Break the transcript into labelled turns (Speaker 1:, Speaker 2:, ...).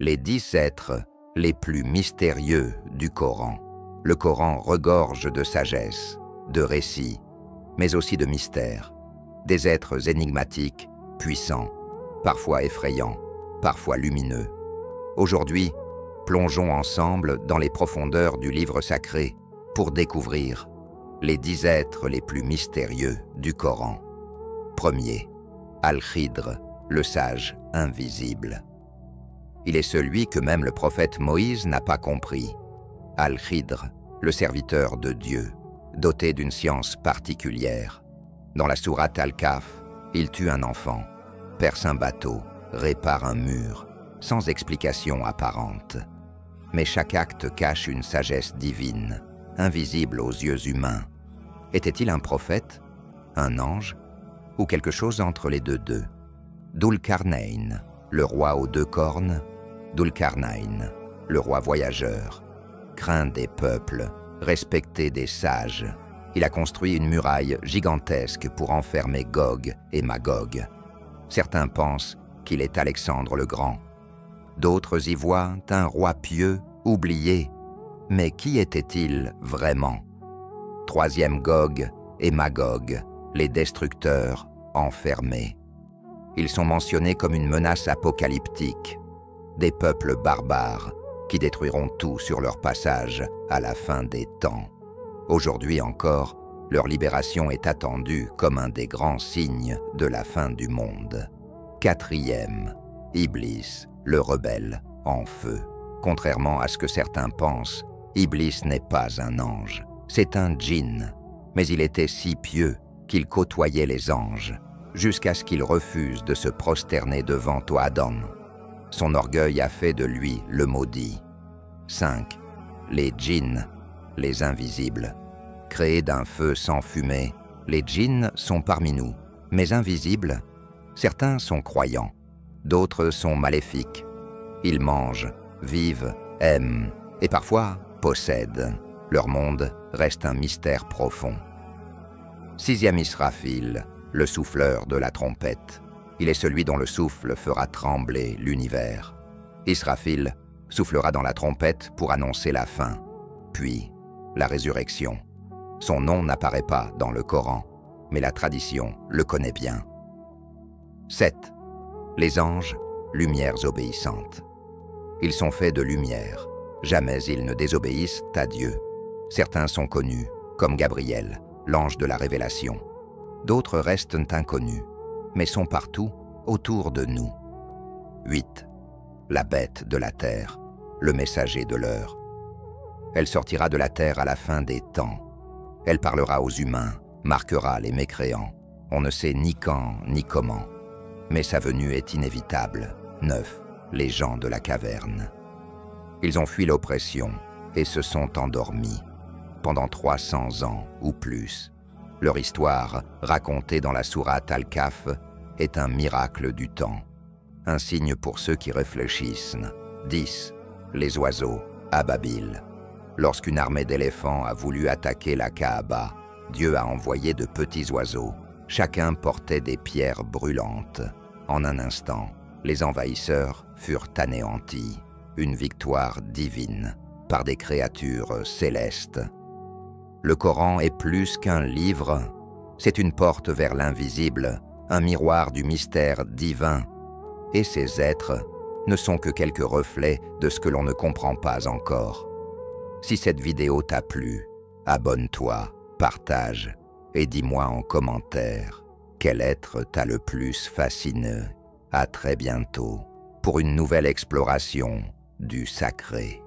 Speaker 1: les 10 êtres les plus mystérieux du Coran. Le Coran regorge de sagesse, de récits, mais aussi de mystères, des êtres énigmatiques, puissants, parfois effrayants, parfois lumineux. Aujourd'hui, plongeons ensemble dans les profondeurs du livre sacré pour découvrir les 10 êtres les plus mystérieux du Coran. Premier, Al-Khidr, le sage invisible. Il est celui que même le prophète Moïse n'a pas compris. Al-Khidr, le serviteur de Dieu, doté d'une science particulière. Dans la sourate Al-Kahf, il tue un enfant, perce un bateau, répare un mur, sans explication apparente. Mais chaque acte cache une sagesse divine, invisible aux yeux humains. Était-il un prophète, un ange, ou quelque chose entre les deux? Dhul-Qarnayn, le roi aux 2 cornes, Dhul-Qarnayn, le roi voyageur, craint des peuples, respecté des sages. Il a construit une muraille gigantesque pour enfermer Gog et Magog. Certains pensent qu'il est Alexandre le Grand. D'autres y voient un roi pieux, oublié. Mais qui était-il vraiment? Troisième Gog et Magog, les destructeurs enfermés. Ils sont mentionnés comme une menace apocalyptique, des peuples barbares qui détruiront tout sur leur passage à la fin des temps. Aujourd'hui encore, leur libération est attendue comme un des grands signes de la fin du monde. Quatrième, Iblis, le rebelle, en feu. Contrairement à ce que certains pensent, Iblis n'est pas un ange, c'est un djinn. Mais il était si pieux qu'il côtoyait les anges, jusqu'à ce qu'il refuse de se prosterner devant Adam. Son orgueil a fait de lui le maudit. 5. Les djinns, les invisibles. Créés d'un feu sans fumée, les djinns sont parmi nous, mais invisibles. Certains sont croyants, d'autres sont maléfiques. Ils mangent, vivent, aiment et parfois possèdent. Leur monde reste un mystère profond. 6e Israfil, le souffleur de la trompette. Il est celui dont le souffle fera trembler l'univers. Israfil soufflera dans la trompette pour annoncer la fin, puis la résurrection. Son nom n'apparaît pas dans le Coran, mais la tradition le connaît bien. 7. Les anges, lumières obéissantes. Ils sont faits de lumière. Jamais ils ne désobéissent à Dieu. Certains sont connus, comme Gabriel, l'ange de la révélation. D'autres restent inconnus, mais sont partout autour de nous. 8. La bête de la terre, le messager de l'heure. Elle sortira de la terre à la fin des temps. Elle parlera aux humains, marquera les mécréants. On ne sait ni quand ni comment, mais sa venue est inévitable. 9. Les gens de la caverne. Ils ont fui l'oppression et se sont endormis pendant 300 ans ou plus. Leur histoire, racontée dans la sourate Al-Kahf, est un miracle du temps, un signe pour ceux qui réfléchissent. 10. Les oiseaux, Ababil. Lorsqu'une armée d'éléphants a voulu attaquer la Kaaba, Dieu a envoyé de petits oiseaux. Chacun portait des pierres brûlantes. En un instant, les envahisseurs furent anéantis. Une victoire divine par des créatures célestes. Le Coran est plus qu'un livre, c'est une porte vers l'invisible, un miroir du mystère divin. Et ces êtres ne sont que quelques reflets de ce que l'on ne comprend pas encore. Si cette vidéo t'a plu, abonne-toi, partage et dis-moi en commentaire quel être t'a le plus fasciné. À très bientôt pour une nouvelle exploration du sacré.